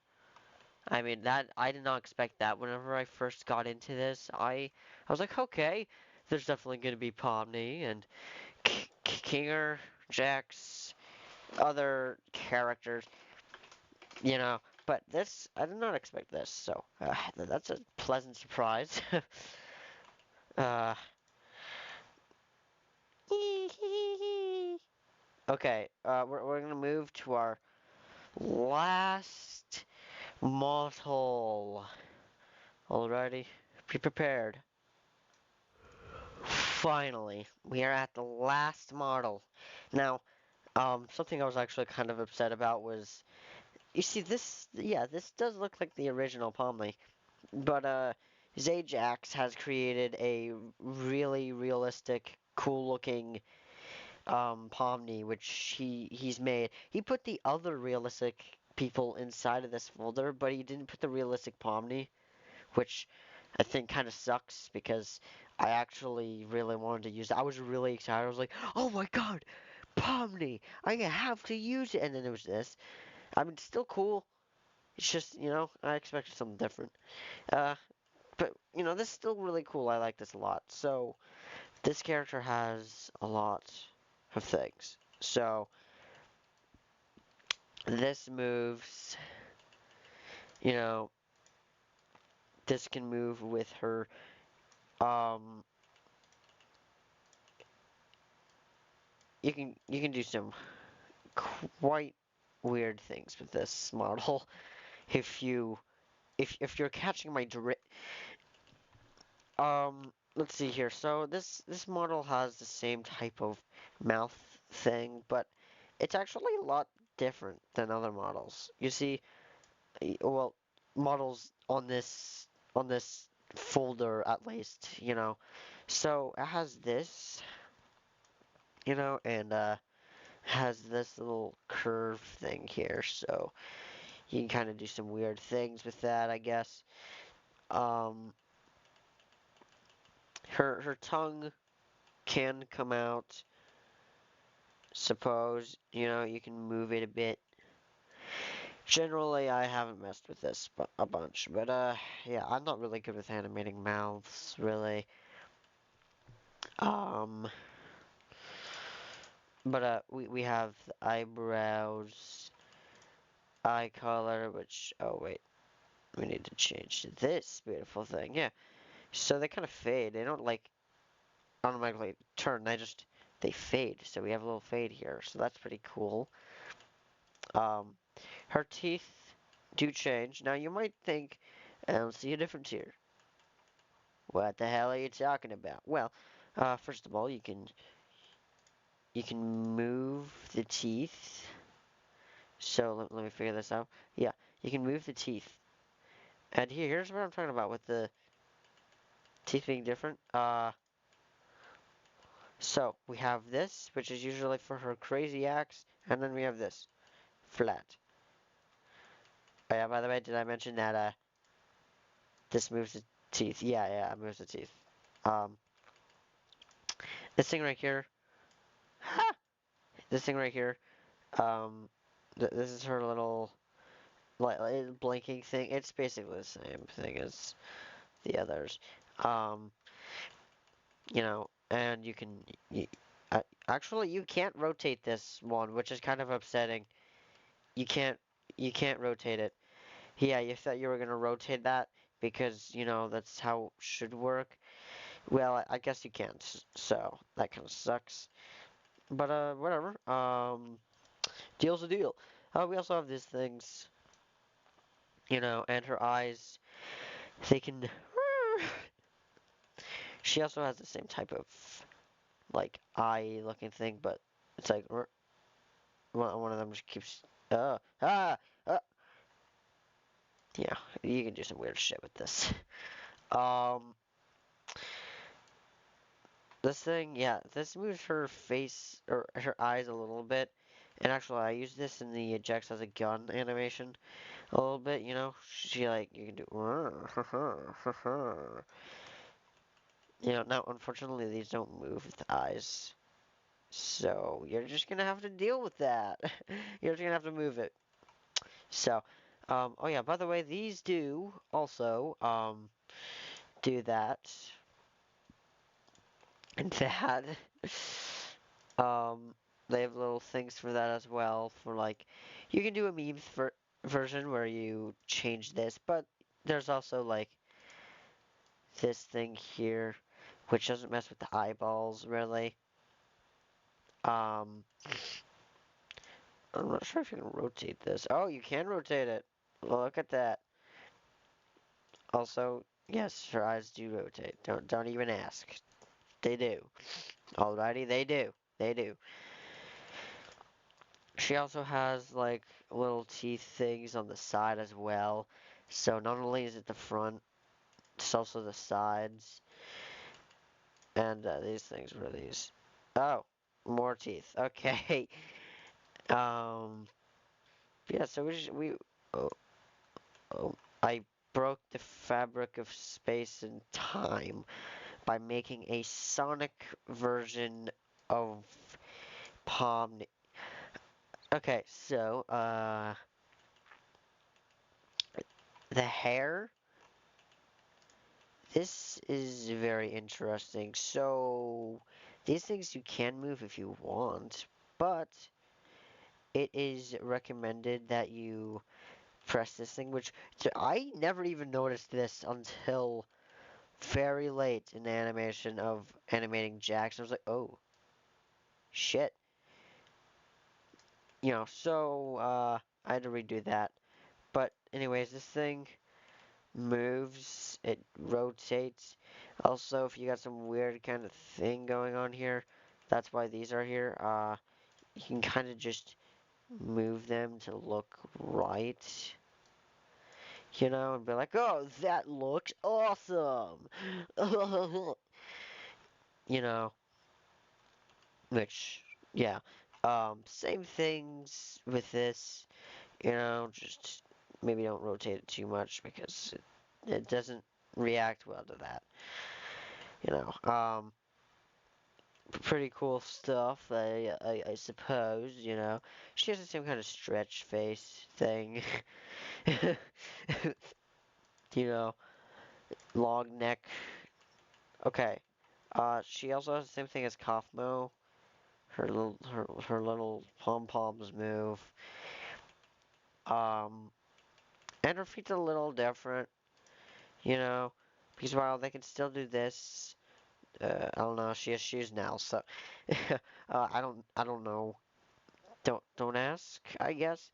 I mean that I did not expect that. Whenever I first got into this, I was like, okay, there's definitely gonna be Pomni and Kinger, Jax, other characters, you know. But this, I did not expect this, so that's a pleasant surprise. uh, okay, we're gonna move to our last model. Alrighty, be prepared. Finally, we are at the last model. Now, something I was actually kind of upset about was, you see this, yeah, this does look like the original Pomni, but, ZayJax's has created a really realistic, cool-looking, Pomni, which he's made. He put the other realistic people inside of this folder, but he didn't put the realistic Pomni, which I think kind of sucks because I actually really wanted to use it. I was really excited. I was like, oh my god, Pomni! I have to use it! And then there was this. I mean, it's still cool. It's just, I expected something different. Uh, but, this is still really cool. I like this a lot. So, this character has a lot of things. So, this moves, you know, this can move with her, um, you can do some quite weird things with this model. If you if you're catching my let's see here. So this model has the same type of mouth thing, but it's actually a lot different than other models. You see, well, models on this folder at least, So it has this, and has this little curve thing here, so you can kind of do some weird things with that, I guess. Um, her tongue can come out. Suppose you can move it a bit. Generally, I haven't messed with this a bunch, but yeah, I'm not really good with animating mouths, really. Um, but we have the eyebrows, eye color, which wait, we need to change to this beautiful thing. Yeah, so they kind of fade. They don't like automatically turn. They fade. So we have a little fade here. So that's pretty cool. Um, her teeth do change. Now you might think, I don't see a difference here. What the hell are you talking about? Well, first of all, you can move the teeth. So let me figure this out. Yeah, you can move the teeth. And here's what I'm talking about with the teeth being different. So we have this, which is usually for her crazy axe, and then we have this, flat. Oh yeah, by the way, did I mention that this moves the teeth? Yeah, it moves the teeth. Um, this thing right here, ha! This thing right here, um, this is her little like blinking thing. It's basically the same thing as the others. Um, and you can, Actually, you can't rotate this one, which is kind of upsetting. You can't, you can't rotate it. Yeah, you thought you were gonna rotate that because, you know, that's how it should work. Well, I guess you can't, so that kind of sucks. But, whatever. Deal's a deal. We also have these things, you know, and her eyes, they can... She also has the same type of, like, eye-looking thing, but it's like, one of them just keeps, ah, yeah, you can do some weird shit with this. Um, this thing, yeah, this moves her face, or her eyes a little bit. And actually, I use this in the Jax as a gun animation a little bit, you know? She, like, you can do, you know, now, unfortunately, these don't move with the eyes. So, you're just gonna have to deal with that. You're just gonna have to move it. So, oh yeah, by the way, these do also, do that. And that. Um, they have little things for that as well. For like, you can do a meme version where you change this, but there's also like this thing here, which doesn't mess with the eyeballs really. Um, I'm not sure if you can rotate this. Oh, you can rotate it. Look at that. Also, yes, her eyes do rotate. Don't even ask. They do. Alrighty, they do. They do. She also has like little teeth things on the side as well. So not only is it the front, it's also the sides. And these things were these. Oh, more teeth. Okay. Um. Yeah. So we. Oh, oh, I broke the fabric of space and time by making a Sonic version of Pomni. Okay. So the hair. This is very interesting. So, these things you can move if you want, but it is recommended that you press this thing, which so I never even noticed this until very late in the animation of animating Jax. I was like, oh, shit. You know, so, I had to redo that. But, anyways, this thing moves, it rotates. Also, if you got some weird kind of thing going on here, that's why these are here. You can kind of just move them to look right, you know, and be like, oh, that looks awesome, you know, which, yeah. Same things with this, you know, just maybe don't rotate it too much because it doesn't react well to that. You know, pretty cool stuff, I suppose, you know. She has the same kind of stretch face thing. You know, long neck. Okay. She also has the same thing as Kaufmo. Her little pom-poms move. Um, and her feet's a little different, you know. Because while they can still do this, I don't know, she has shoes now, so I don't know. Don't ask, I guess.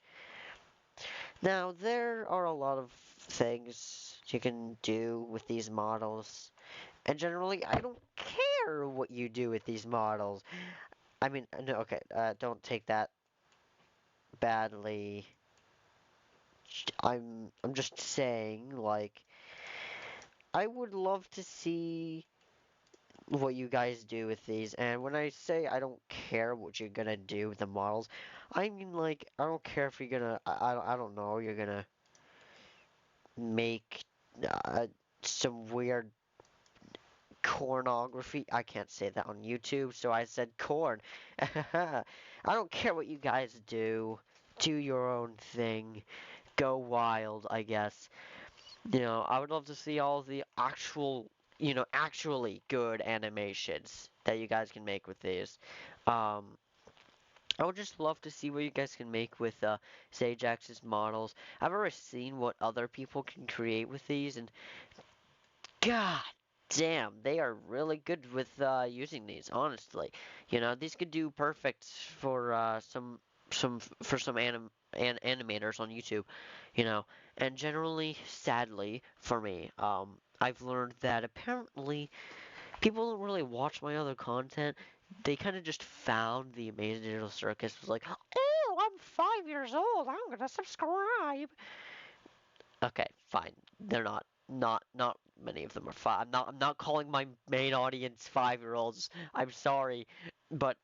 Now there are a lot of things you can do with these models, and generally I don't care what you do with these models. I mean, no, okay, don't take that badly. I'm just saying, like, I would love to see what you guys do with these. And when I say I don't care what you're gonna do with the models, I mean like I don't care if you're gonna I don't know you're gonna make uh, some weird cornography. I can't say that on YouTube, so I said corn. I don't care what you guys do. Do your own thing. Go wild, I guess. You know, I would love to see all the actual, you know, actually good animations that you guys can make with these. Um, I would just love to see what you guys can make with ZayJax's models. I've already seen what other people can create with these, and god damn, they are really good with using these. Honestly, these could do perfect for some animators on YouTube, you know. And generally, sadly for me, I've learned that apparently people don't really watch my other content. They kind of just found the Amazing Digital Circus, was like, oh, I'm 5 years old. I'm gonna subscribe. Okay, fine. They're not. Not many of them are five. I'm not calling my main audience 5-year-olds. I'm sorry, but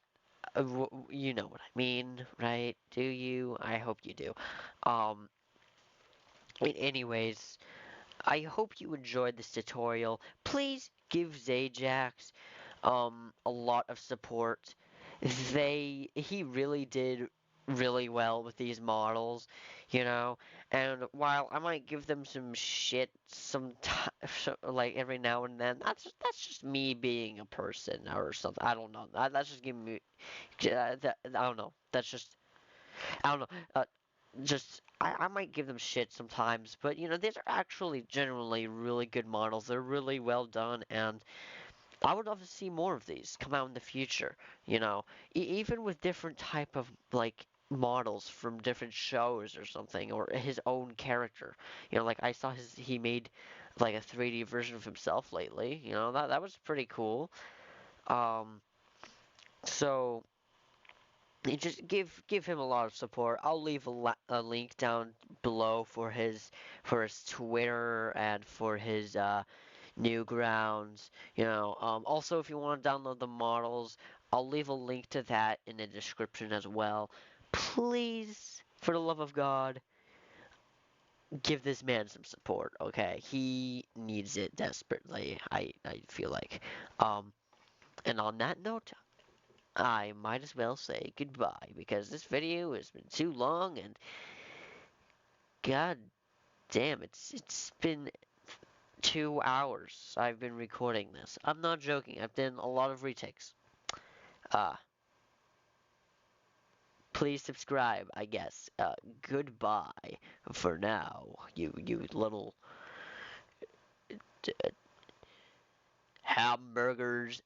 you know what I mean, right? Do you? I hope you do. Um. Anyways, I hope you enjoyed this tutorial. Please give ZayJax a lot of support. He really did really well with these models, you know. And while I might give them some shit like every now and then, that's just me being a person or something. I don't know. That's just giving me. I don't know. That's just. I don't know. Just I might give them shit sometimes, but these are actually generally really good models. They're really well done, and I would love to see more of these come out in the future. Even with different type of like models from different shows or something, or his own character. Like I saw he made like a 3D version of himself lately. That was pretty cool. Um, so. You just give him a lot of support. I'll leave a link down below for his Twitter and for his Newgrounds. Also, if you want to download the models, I'll leave a link to that in the description as well. Please, for the love of God, give this man some support. Okay, he needs it desperately. I feel like. Um, and on that note, I might as well say goodbye because this video has been too long and god damn, it's been 2 hours I've been recording this. I'm not joking. I've done a lot of retakes. Uh, please subscribe, I guess. Goodbye for now, you little hamburgers